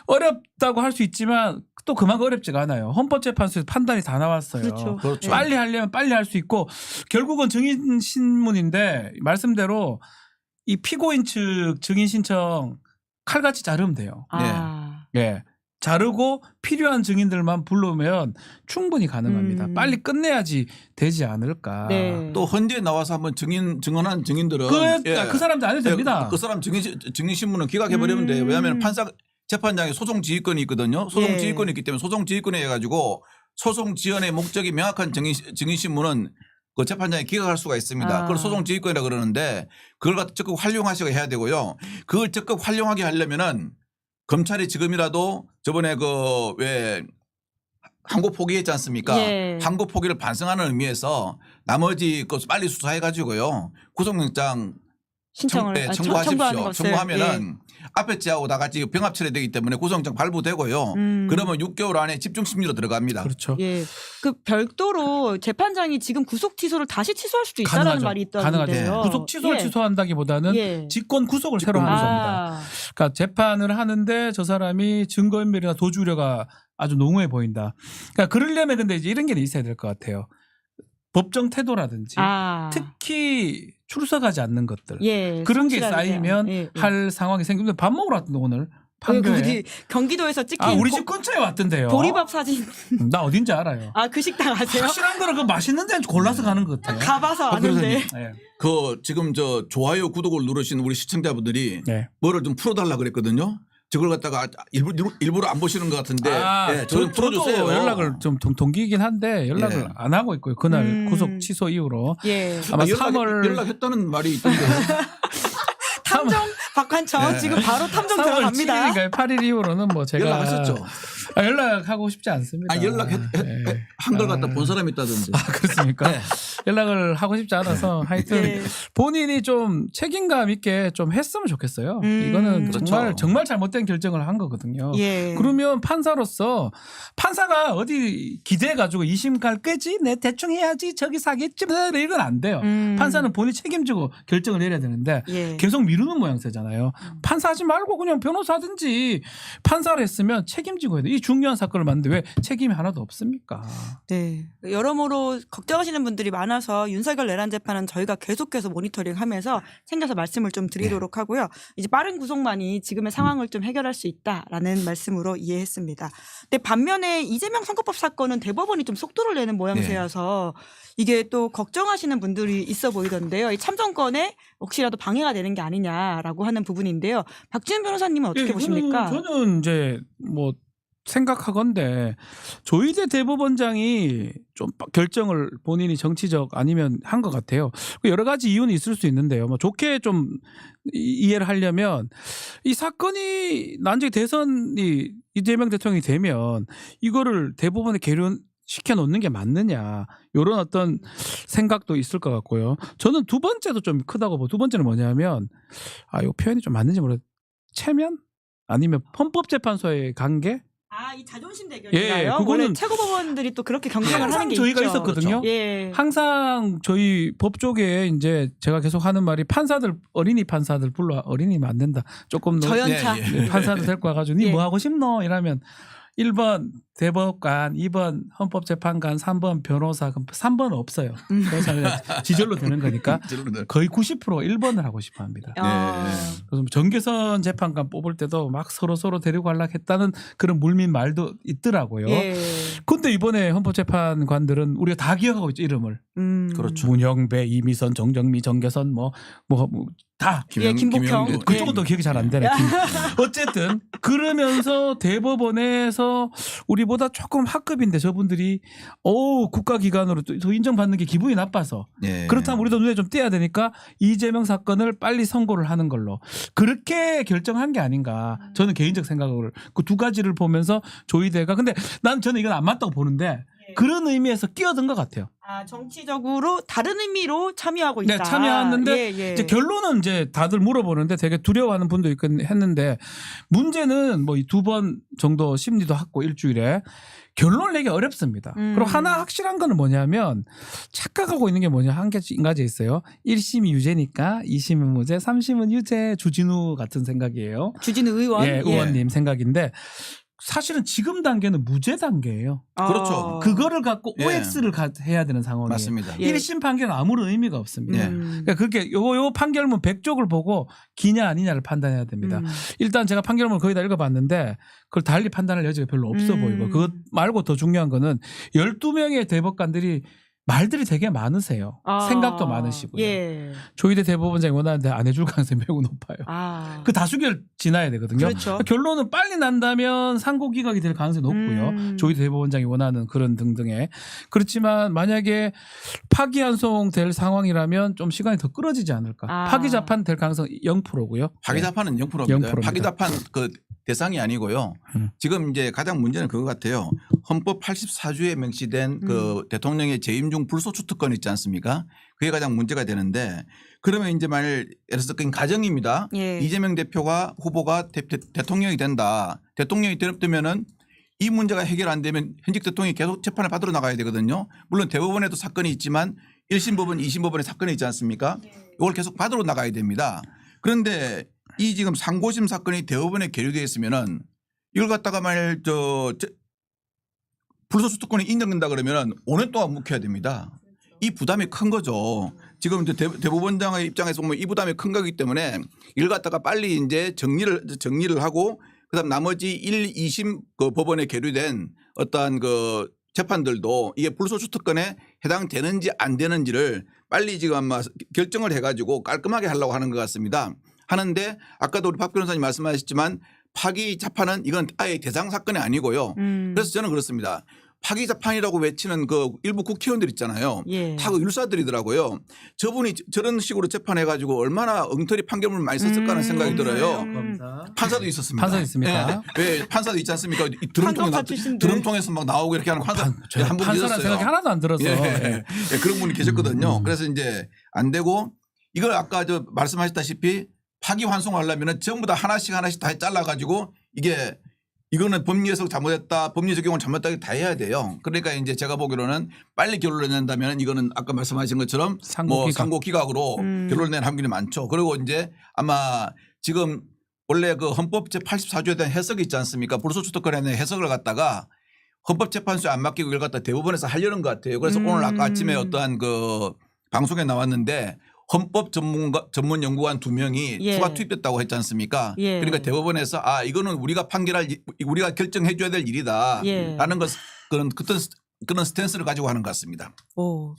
어렵다고 할 수 있지만 또 그만큼 어렵지가 않아요. 헌법재판소에서 판단이 다 나왔어요. 그렇죠. 그렇죠. 빨리 하려면 빨리 할 수 있고 결국은 증인 신문인데 말씀대로 이 피고인 측 증인 신청 칼같이 자르면 돼요. 아. 예. 자르고 필요한 증인들만 불러오면 충분히 가능합니다. 빨리 끝내야지 되지 않을까. 네. 또 헌재에 나와서 한번 증언한 증인들은 그 사람들 안 해도 됩니다. 그 사람 증인신문은 기각해버리면 돼요. 왜냐하면 재판장에 소송 지휘권이 있거든요. 소송 예. 지휘권이 있기 때문에 소송 지휘권에 해가지고 소송 지연의 목적이 명확한 증인신문은 그 재판장이 기각할 수가 있습니다. 그걸 소송 지휘권이라 그러는데 그걸 갖다 적극 활용하셔야 해야 되고요. 그걸 적극 활용하게 하려면은 검찰이 지금이라도 저번에 그 왜 항고 포기했지 않습니까? 예. 항고 포기를 반성하는 의미에서 나머지 그 빨리 수사해가지고요. 구속영장 신청을 청구하십시오. 청구하는 것을. 청구하면은 앞에 지하고 다 같이 병합 처리되기 때문에 구속영장 발부되고요. 그러면 6개월 안에 집중심리로 들어갑니다. 그렇죠. 예. 그 별도로 재판장이 지금 구속 취소를 다시 취소할 수도 있다라는 가능하죠. 말이 가능하죠. 있다는데요. 구속 취소를 예. 취소한다기보다는 예. 직권 구속을 새로 하는 겁니다. 그러니까 재판을 하는데 저 사람이 증거인멸이나 도주 우려가 아주 농후해 보인다. 그러니까 그러려면 근데 이제 이런 게 있어야 될 것 같아요. 법정 태도라든지 특히 출석하지 않는 것들 예. 그런 게 성실하게. 쌓이면 예. 할 상황이 생기는데 밥 먹으러 왔던데 오늘 어디 판교에. 경기도에서 찍힌 우리 집 근처에 왔던데요. 보리밥 사진. 나 어딘지 알아요. 그 식당 아세요? 확실한 거는 그 맛있는 데 골라서 가는 것 같아요. 가봐서 그래서 아는데. 네. 그 지금 저 좋아요 구독을 누르신 우리 시청자분들이 네. 뭐를 좀 풀어달라 그랬거든요. 저걸 갖다가 일부러 안 보시는 것 같은데 저는 저도 풀어주세요. 연락을 좀 동기이긴 한데 연락을 예. 안 하고 있고요. 그날 구속 취소 이후로 예. 아마 3월 연락했다는 말이 있던데. 탐정 박환천 네. 지금 바로 탐정 3월 들어갑니다. 7일인가요? 8일 이후로는 뭐 제가 연락하셨죠? 연락하고 싶지 않습니다. 연락한 걸 갖다 본 사람이 있다던데. 그렇습니까? 네. 연락을 하고 싶지 않아서 하여튼 네. 본인이 좀 책임감 있게 좀 했으면 좋겠어요. 이거는 그렇죠. 정말 잘못된 결정을 한 거거든요. 예. 그러면 판사로서 판사가 어디 기대해가지고 2심 갈 거지? 내 대충 해야지 저기 사겠지? 이건 안 돼요. 판사는 본인이 책임지고 결정을 내려야 되는데 예. 계속 미루는 모양새잖아요. 판사하지 말고 그냥 변호사 하든지 판사를 했으면 책임지고 해야 돼. 이 중요한 사건을 봤는데 왜 책임이 하나도 없습니까? 네. 여러모로 걱정하시는 분들이 많아서 윤석열 내란 재판은 저희가 계속해서 모니터링하면서 챙겨서 말씀을 좀 드리도록 하고요. 이제 빠른 구속만이 지금의 상황을 좀 해결할 수 있다라는 말씀으로 이해했습니다. 근데 반면에 이재명 선거법 사건은 대법원이 좀 속도를 내는 모양새여서 이게 또 걱정하시는 분들이 있어 보이던데요. 이 참정권에 혹시라도 방해가 되는 게 아니냐라고 하는 부분인데요. 박지훈 변호사님은 어떻게 보십니까? 저는 이제 뭐 생각하건대 조희대 대법원장이 좀 결정을 본인이 정치적 아니면 한 것 같아요. 여러 가지 이유는 있을 수 있는데요. 뭐 좋게 좀 이해를 하려면 이 사건이 난제 대선이 이재명 대통령이 되면 이거를 대법원에 시켜 놓는 게 맞느냐 이런 어떤 생각도 있을 것 같고요. 저는 두 번째도 좀 크다고 보고 두 번째는 뭐냐면 이 표현이 좀 맞는지 모르겠어요. 체면 아니면 헌법재판소의 관계 이 자존심 대결인가요? 그거는 원래 최고법원들이 또 그렇게 경쟁을 하는 항상 게 저희가 있죠. 있었거든요. 예. 항상 저희 법 쪽에 이제 제가 계속 하는 말이 어린이 판사들 불러 어린이면 안 된다. 조금 더 저연차. 판사들 데리고 와가지고 니 뭐 하고 싶노 이러면 1번 대법관, 2번 헌법재판관, 3번 변호사, 그럼 3번 없어요. 그래서 지절로 되는 거니까 거의 90%가 1번을 하고 싶어 합니다. 그래서 정계선 재판관 뽑을 때도 막 서로 데리고 하려했다는 그런 물밑 말도 있더라고요. 근데 이번에 헌법재판관들은 우리가 다 기억하고 있죠, 이름을. 그렇죠. 문영배, 이미선, 정정미, 정계선 다. 김복형. 그쪽은 또 기억이 잘 안 되네. 어쨌든 그러면서 대법원에서 우리보다 조금 하급인데 저분들이 국가기관으로 또 인정받는 게 기분이 나빠서 그렇다면 우리도 눈에 좀 띄어야 되니까 이재명 사건을 빨리 선고를 하는 걸로 그렇게 결정한 게 아닌가. 저는 개인적 생각을 그 두 가지를 보면서 조희대가 근데 저는 이건 안 맞다고 보는데 그런 의미에서 끼어든 것 같아요. 정치적으로 다른 의미로 참여하고 있다. 네, 참여했는데 이제 결론은 이제 다들 물어보는데 되게 두려워하는 분도 있긴 했는데 문제는 뭐 이 2번 정도 심리도 하고 일주일에 결론을 내기 어렵습니다. 그리고 하나 확실한 거는 뭐냐면 착각하고 있는 게 뭐냐 한 가지 있어요. 1심이 유죄니까 2심은 무죄, 3심은 유죄. 주진우 같은 생각이에요. 주진우 의원. 의원님 생각인데 사실은 지금 단계는 무죄 단계예요. 그렇죠. 그거를 갖고 OX를 해야 되는 상황이에요. 맞습니다. 1심 판결은 아무런 의미가 없습니다. 그러니까 그렇게 요 판결문 100쪽을 보고 기냐 아니냐를 판단해야 됩니다. 일단 제가 판결문을 거의 다 읽어봤는데 그걸 달리 판단할 여지가 별로 없어 보이고 그것 말고 더 중요한 거는 12명의 대법관들이 말들이 되게 많으세요. 생각도 많으시고요. 조희대 대법원장이 원하는데 안 해줄 가능성이 매우 높아요. 그 다수결 지나야 되거든요. 그렇죠. 결론은 빨리 난다면 상고기각이 될 가능성이 높고요. 조희대 대법원장이 원하는 그런 등등의. 그렇지만 만약에 파기환송 될 상황이라면 좀 시간이 더 끌어지지 않을까. 파기자판 될 가능성이 0%고요. 파기자판은 0%입니다. 파기자판 그 대상이 아니고요. 지금 이제 가장 문제는 그거 같아요. 헌법 84조에 명시된 그 대통령의 재임 중 불소추 특권 있지 않습니까? 그게 가장 문제가 되는데 그러면 이제 만일 예를 들어서 그냥 가정입니다. 이재명 대표가 후보가 대통령이 된다. 대통령이 되면은 이 문제가 해결 안 되면 현직 대통령이 계속 재판을 받으러 나가야 되거든요. 물론 대법원에도 사건이 있지만 1심 법원, 2심 법원에 사건이 있지 않습니까? 이걸 계속 받으러 나가야 됩니다. 그런데 이 지금 상고심 사건이 대법원에 계류되어 있으면은 이걸 갖다가 만일 불소추 특권이 인정된다 그러면은 5년 동안 묵혀야 됩니다. 이 부담이 큰 거죠. 지금 이제 대법원장의 입장에서 보면 이 부담이 큰 거기 때문에 이걸 갖다가 빨리 이제 정리를 하고 그다음 나머지 1, 2심 그 법원에 계류된 어떠한 그 재판들도 이게 불소추 특권에 해당되는지 안 되는지를 빨리 지금 아마 결정을 해가지고 깔끔하게 하려고 하는 것 같습니다. 하는데 아까도 우리 박 변호사님 말씀하셨지만 파기 재판은 이건 아예 대상 사건이 아니고요. 그래서 저는 그렇습니다. 파기 재판이라고 외치는 그 일부 국회의원들 있잖아요. 다 그 율사들이더라고요. 저분이 저런 식으로 재판해 가지고 얼마나 엉터리 판결문을 많이 썼을까 하는 생각이 들어요. 판사도 있었습니다. 판사 있습니까? 왜 판사도 있지 않습니까? 이 드럼통에서 막 나오고 이렇게 하는 판사 한 분 판사라는 생각이 하나도 안 들어서 그런 분이 계셨거든요. 그래서 이제 안 되고 이걸 아까 말씀하셨다시피 파기환송하려면 전부 다 하나씩 다 잘라가지고 이거는 법리에서 잘못했다, 법리 적용을 잘못했다 다 해야 돼요. 그러니까 이제 제가 보기로는 빨리 결론을 낸다면 이거는 아까 말씀하신 것처럼 상고 기각으로 결론을 낸 확률이 많죠. 그리고 이제 아마 지금 원래 그 헌법 제84조에 대한 해석이 있지 않습니까? 불소추 특권에 대한 해석을 갖다가 헌법재판소에 안 맡기고 이걸 갖다 대법원에서 하려는 것 같아요. 그래서 오늘 아까 아침에 어떠한 그 방송에 나왔는데 헌법 전문 연구관 2명이 추가 투입됐다고 했지 않습니까? 그러니까 대법원에서 이거는 우리가 결정해 줘야 될 일이다라는 그런 스탠스를 가지고 하는 것 같습니다.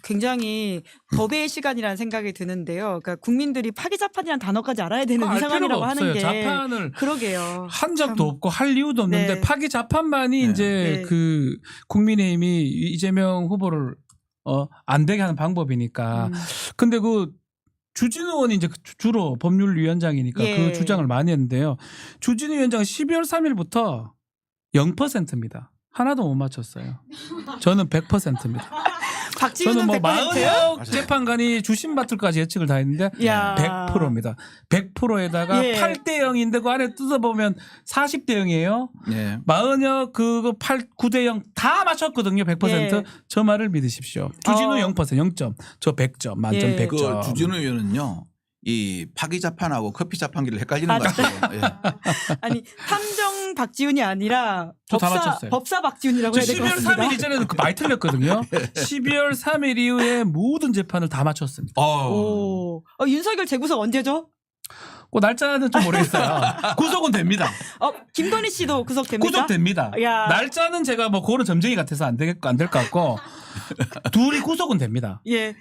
굉장히 법의 시간이라는 생각이 드는데요. 그러니까 국민들이 파기자판이라는 단어까지 알아야 되는 이 상황이라고 하는 게 자판을 그러게요. 한 적도 없고 할 이유도 없는데 파기자판만이 이제 그 국민의힘이 이재명 후보를 안 되게 하는 방법이니까. 근데 그 주진우 의원이 이제 주로 법률위원장이니까 그 주장을 많이 했는데요. 주진우 위원장은 12월 3일부터 0%입니다. 하나도 못 맞췄어요. 저는 100%입니다. 저는 뭐 40여 재판관이 주심 받을까지 예측을 다 했는데 100%입니다. 100%에다가 8대 0인데 그 안에 뜯어보면 40대 0이에요. 40여 그거 9대 0 다 맞췄거든요. 100%. 저 말을 믿으십시오. 주진우 0%, 0점. 저 100점. 만점 100점. 그 주진우 의원은요. 이 파기 자판하고 커피 자판기를 헷갈리는 것 같아요. 예. 아니 탐정 박지훈이 아니라 저다 맞췄어요. 법사 박지훈이라고 저 해야 될 것 12월 같습니다. 3일 이전에는 그 많이 틀렸거든요. 12월 3일 이후에 모든 재판을 다 맞췄습니다. 오. 윤석열 재구속 언제죠? 그 날짜는 좀 모르겠어요. 구속은 됩니다. 김건희 씨도 구속됩니까? 구속됩니다. 야. 날짜는 제가 뭐 그거는 점쟁이 같아서 안 될 것 같고 둘이 구속은 됩니다. 예.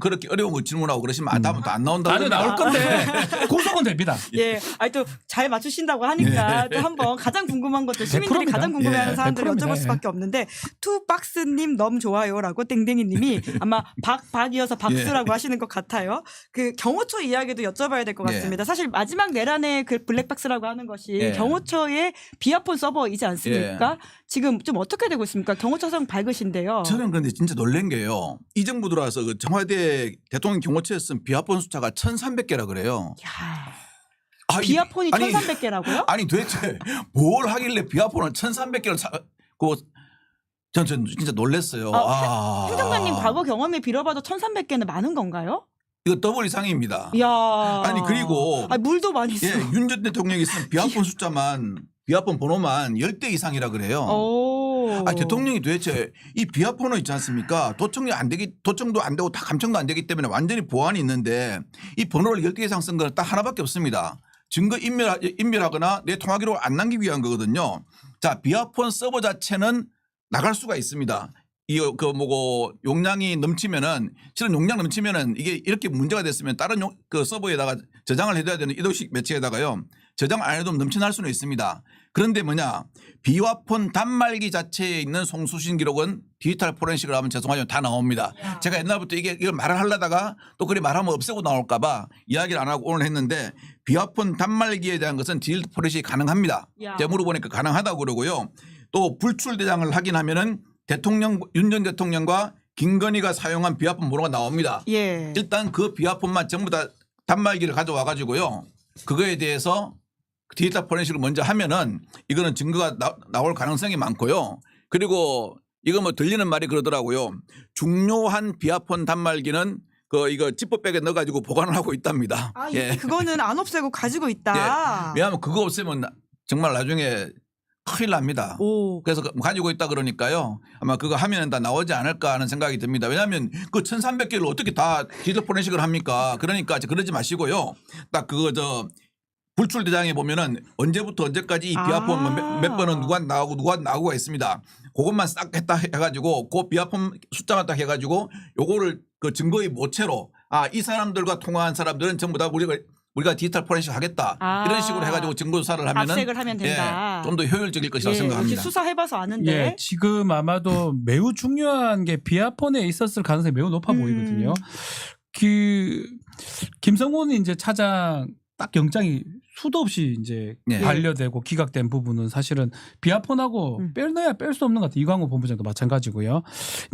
그렇게 어려운 거 질문하고 그러시면 다음부터 안 나온다고. 안에 나올 건데 구속은 됩니다. 예. 아니 또 잘 맞추신다고 하니까 또 한번 가장 궁금한 것도 시민들이 100%입니다. 가장 궁금해하는 예. 사람들이 100%입니다. 여쭤볼 수밖에 없는데 투박스님 너무 좋아요라고 땡땡이님이 아마 박이어서 박수라고 하시는 것 같아요. 그 경호처 이야기도 여쭤봐야 될 것 예. 같습니다. 사실 마지막 내란의 그 블랙박스라고 하는 것이 예. 경호처의 비아폰 서버이지 않습니까? 지금 좀 어떻게 되고 있습니까? 경호처 상 밝으신데요. 저는 그런데 진짜 놀란 게요. 이 정부 들어와서 그 청와대 대통령 경호처에 쓴 비아폰 숫자가 1,300개라 그래요. 야, 아, 비아폰이 아니, 1,300개라고요? 아니 도대체 뭘 하길래 비아폰을 1,300개를 전 진짜 놀랐어요. 행정관님 과거 경험에 빌어봐도 1,300개는 많은 건가요? 이거 더블 이상입니다. 이야. 아니 그리고 물도 많이 써. 예, 윤 전 대통령이 쓴 비아폰 숫자만 비아폰 번호만 10대 이상이라 그래요. 오. 아니 대통령이 도대체 이 비아폰은 있지 않습니까? 도청도 안 되고 다 감청도 안 되기 때문에 완전히 보안이 있는데 이 번호를 10개 이상 쓴 건 딱 하나밖에 없습니다. 증거 인멸하거나 내 통화 기록을 안 남기기 위한 거거든요. 자, 비아폰 서버 자체는 나갈 수가 있습니다. 이 용량이 넘치면은 실은 용량 넘치면은 이게 이렇게 문제가 됐으면 다른 그 서버에다가 저장을 해둬야 되는 이도식 매체에다가요. 저장 안 해도 넘쳐날 수는 있습니다. 그런데 비와폰 단말기 자체에 있는 송수신 기록은 디지털 포렌식을 하면 죄송하지만 다 나옵니다. 제가 옛날부터 이걸 말을 하려다가 또 그리 말하면 없애고 나올까 봐 이야기를 안 하고 오늘 했는데 비와폰 단말기에 대한 것은 디지털 포렌식이 가능합니다. 제가 물어보니까 가능하다고 그러고요. 또 불출대장을 확인하면은 윤 전 대통령과 김건희가 사용한 비아폰 번호가 나옵니다. 예. 일단 그 비아폰만 전부 다 단말기를 가져와 가지고요. 그거에 대해서 디지털 포렌식을 먼저 하면은 이거는 증거가 나올 가능성이 많고요. 그리고 이거 들리는 말이 그러더라고요. 중요한 비아폰 단말기는 이거 지퍼백에 넣어가지고 보관을 하고 있답니다. 예. 그거는 안 없애고 가지고 있다. 예. 왜냐하면 그거 없애면 정말 나중에 큰일 납니다. 오. 그래서 가지고 있다 그러니까요. 아마 그거 하면 다 나오지 않을까 하는 생각이 듭니다. 왜냐하면 그 1,300개를 어떻게 다 디지털 포렌식을 합니까? 그러니까 그러지 마시고요. 딱 불출대장에 보면은 언제부터 언제까지 이 비아폰 몇 번은 누가 나오고가 있습니다. 그것만 싹 했다 해가지고 그 비아폰 숫자만 딱 해가지고 요거를 그 증거의 모체로 이 사람들과 통화한 사람들은 전부 다 우리가 디지털 포렌식 하겠다. 이런 식으로 해가지고 증거 수사를 하면은 압색을 하면 된다. 좀 더 효율적일 것이라고 생각합니다. 역시 수사해봐서 아는데. 예, 지금 아마도 매우 중요한 게 비아폰에 있었을 가능성이 매우 높아 보이거든요. 김성훈 이제 차장 딱 영장이 수도 없이 이제 네. 반려되고 기각된 부분은 사실은 비아폰하고 빼야 뺄 수 없는 것 같아요. 이광호 본부장도 마찬가지고요.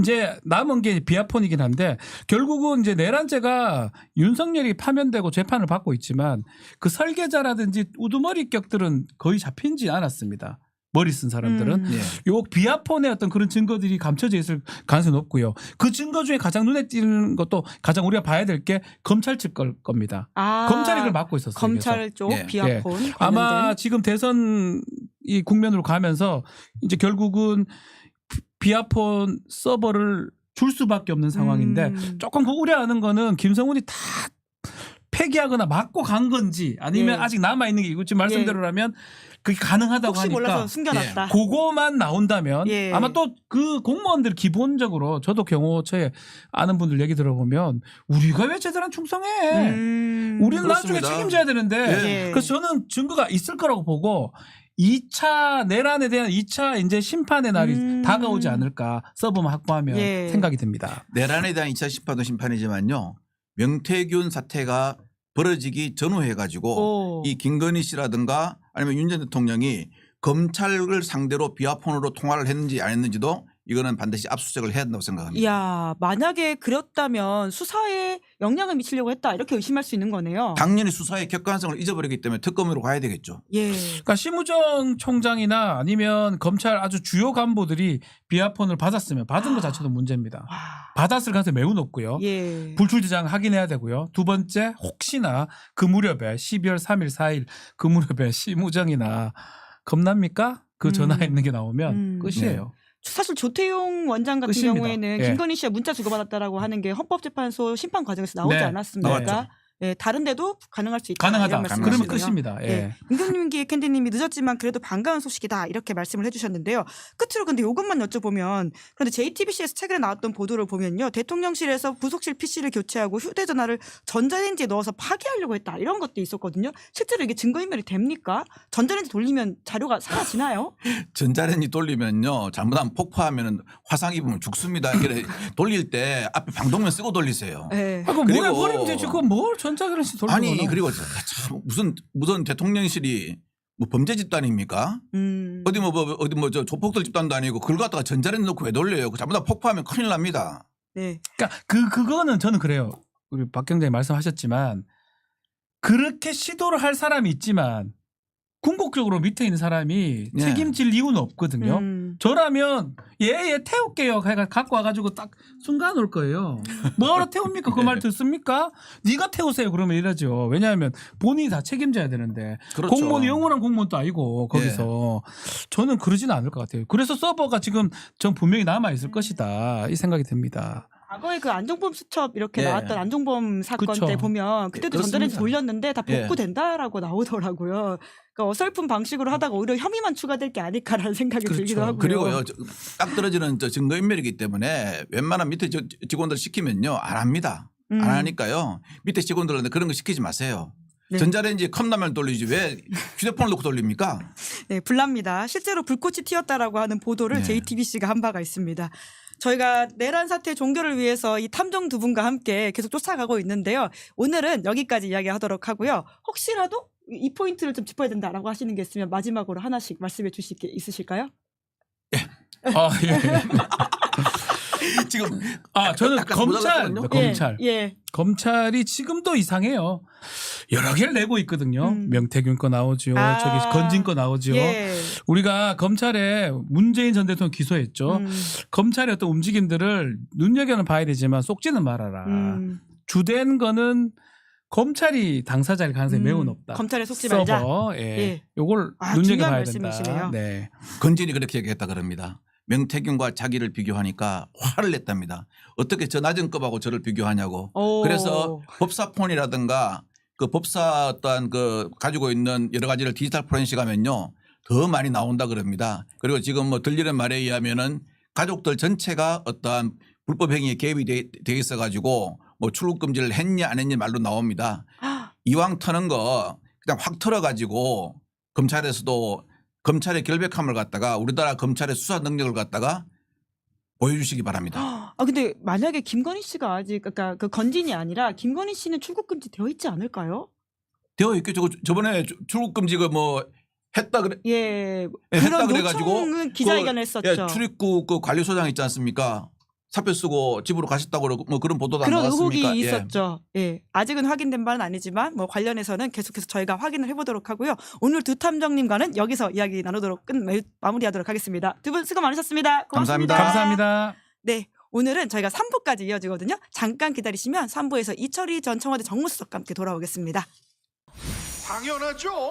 이제 남은 게 비아폰이긴 한데 결국은 이제 내란죄가 윤석열이 파면되고 재판을 받고 있지만 그 설계자라든지 우두머리 격들은 거의 잡히지 않았습니다. 머리 쓴 사람들은 요 비아폰의 어떤 그런 증거들이 감춰져 있을 가능성이 높고요. 그 증거 중에 가장 눈에 띄는 것도 가장 우리가 봐야 될 게 검찰 측 겁니다. 검찰이 그걸 맡고 있었어요. 검찰 쪽 비아폰. 아마 지금 대선 이 국면으로 가면서 이제 결국은 비아폰 서버를 줄 수밖에 없는 상황인데 조금 우려하는 거는 김성훈이 다 폐기하거나 막고 간 건지 아니면 아직 남아 있는 게 이거 지금 말씀대로라면 그게 가능하다고 혹시 하니까 몰라서 숨겨놨다. 그거만 나온다면 아마 또 그 공무원들 기본적으로 저도 경호처에 아는 분들 얘기 들어보면 우리가 왜 제대로 충성해? 우리는 나중에 그렇습니다. 책임져야 되는데 그래서 저는 증거가 있을 거라고 보고 2차 내란에 대한 2차 이제 심판의 날이 다가오지 않을까 서버만 확보하면 생각이 듭니다. 내란에 대한 2차 심판도 심판이지만요. 명태균 사태가 벌어지기 전후해 가지고 이 김건희 씨라든가 아니면 윤 전 대통령이 검찰을 상대로 비아폰으로 통화를 했는지 안 했는지도 이거는 반드시 압수수색을 해야 된다고 생각합니다. 이야, 만약에 그랬다면 수사에 영향을 미치려고 했다 이렇게 의심할 수 있는 거네요. 당연히 수사의 객관성을 잊어버리기 때문에 특검으로 가야 되겠죠. 예. 그러니까 심우정 총장이나 아니면 검찰 아주 주요 간부들이 비하폰을 받았으면 받은 것 자체도 문제입니다. 와. 받았을 가능성이 매우 높고요. 예. 불출지장 확인해야 되고요. 두 번째 혹시나 그 무렵에 12월 3일 4일 그 무렵에 심우정이나 겁납니까? 그 전화에 있는 게 나오면 끝이에요. 사실 조태용 원장 같은 끝입니다. 경우에는 예. 김건희 씨가 문자 주고받았다라고 하는 게 헌법재판소 심판 과정에서 나오지 네, 않았습니까? 나왔죠. 예, 다른 데도 가능할 수 있다. 가능하다. 이런 그러면 말씀이시네요. 끝입니다. 예. 예. 임금님기 캔디님이 늦었지만 그래도 반가운 소식이다 이렇게 말씀을 해주셨는데요. 끝으로 근데 이것만 여쭤보면 그런데 JTBC에서 최근에 나왔던 보도를 보면요. 대통령실에서 부속실 PC를 교체하고 휴대전화를 전자레인지에 넣어서 파기하려고 했다 이런 것도 있었거든요. 실제로 이게 증거인멸이 됩니까? 전자레인지 돌리면 자료가 사라지나요? 전자레인지 돌리면요. 잘못하면 폭파하면 화상 입으면 죽습니다. 이렇게 돌릴 때 앞에 방독면 쓰고 돌리세요. 예. 아, 그 그리고- 물에 버리면 되지. 그거 뭘 전자그릇이 돌리고 아니 그리고 참 무슨 대통령실이 뭐 범죄 집단입니까? 어디 저 조폭들 집단도 아니고 그걸 갖다가 전자레인지 넣고 왜 돌려요? 그 잘못하면 폭파하면 큰일 납니다. 네. 그러니까 그거는 저는 그래요. 우리 박 경장님 말씀하셨지만 그렇게 시도를 할 사람이 있지만 궁극적으로 밑에 있는 사람이 네. 책임질 이유는 없거든요. 저라면 얘 태울게요. 갖고 와가지고 딱 순간 올 거예요. 뭐하러 태웁니까? 그 말 듣습니까? 네가 태우세요. 그러면 이러죠. 왜냐하면 본인이 다 책임져야 되는데 그렇죠. 공무원이 영원한 공무원도 아니고 거기서 저는 그러지는 않을 것 같아요. 그래서 서버가 지금 전 분명히 남아 있을 것이다 이 생각이 듭니다. 과거에 그 안종범 수첩 이렇게 예. 나왔던 안종범 사건 그쵸. 때 보면 그때도 예, 전자레인지 그렇습니다. 돌렸는데 다 예. 복구된다라고 나오더라고요. 그러니까 어설픈 방식으로 하다가 오히려 혐의만 추가될 게 아닐까라는 생각이 그렇죠. 들기도 하고요. 그리고요 딱 떨어지는 증거인멸이기 때문에 웬만한 밑에 직원들 시키면요 안 합니다. 안 하니까요 밑에 직원들한테 그런 거 시키지 마세요. 네. 전자레인지 컵라면 돌리지 왜 휴대폰을 놓고 돌립니까? 네, 불납니다. 실제로 불꽃이 튀었다라고 하는 보도를 네. JTBC가 한 바가 있습니다. 저희가 내란 사태 종결을 위해서 이 탐정 두 분과 함께 계속 쫓아가고 있는데요. 오늘은 여기까지 이야기하도록 하고요. 혹시라도 이 포인트를 좀 짚어야 된다라고 하시는 게 있으면 마지막으로 하나씩 말씀해 주실 게 있으실까요? 아, 예. 지금 저는 약간 검찰, 모자랐거든요. 검찰. 예. 검찰이 지금도 이상해요. 여러 개를 내고 있거든요. 명태균 거 나오죠. 아. 저기 건진 거 나오죠. 예. 우리가 검찰에 문재인 전 대통령 기소했죠. 검찰의 어떤 움직임들을 눈여겨는 봐야 되지만 속지는 말아라. 주된 거는 검찰이 당사자일 가능성이 매우 높다. 검찰에 속지 말자. 서버, 예. 예. 요걸 아, 눈여겨봐야 중요한 된다. 말씀이시네요. 네. 건진이 그렇게 얘기했다 그럽니다. 명태균과 자기를 비교하니까 화를 냈답니다. 어떻게 저 낮은 급하고 저를 비교하냐고. 오. 그래서 법사폰이라든가 그 법사 어떠한 그 가지고 있는 여러 가지를 디지털 포렌식 하면요 더 많이 나온다 그럽니다. 그리고 지금 뭐 들리는 말에 의하면은 가족들 전체가 어떠한 불법 행위에 개입이 돼 있어 가지고 뭐 출국 금지를 했냐 안 했냐 말로 나옵니다. 이왕 터는 거 그냥 확 털어 가지고 검찰에서도 검찰의 결백함을 갖다가 우리나라 검찰의 수사 능력을 갖다가 보여주시기 바랍니다. 아 근데 만약에 김건희 씨가 아직 그러니까 그 건진이 아니라 김건희 씨는 출국 금지 되어 있지 않을까요? 되어 있겠죠. 저번에 출국 금지가 뭐 했다 그래. 예. 했다 그런 그래가지고 요청은 기자회견을 했었죠. 예, 출입국 그 관리소장 있지 않습니까? 사표 쓰고 집으로 가셨다고 그러고 뭐 그런 보도도 안 그런 나왔습니까? 의혹이 예. 있었죠. 예. 아직은 확인된 바는 아니지만 뭐 관련해서는 계속해서 저희가 확인을 해보도록 하고요. 오늘 두 탐정님과는 여기서 이야기 나누도록 마무리하도록 하겠습니다. 두 분 수고 많으셨습니다. 고맙습니다. 감사합니다. 네. 오늘은 저희가 3부까지 이어지거든요. 잠깐 기다리시면 3부에서 이철희 전 청와대 정무수석과 함께 돌아오겠습니다. 당연하죠.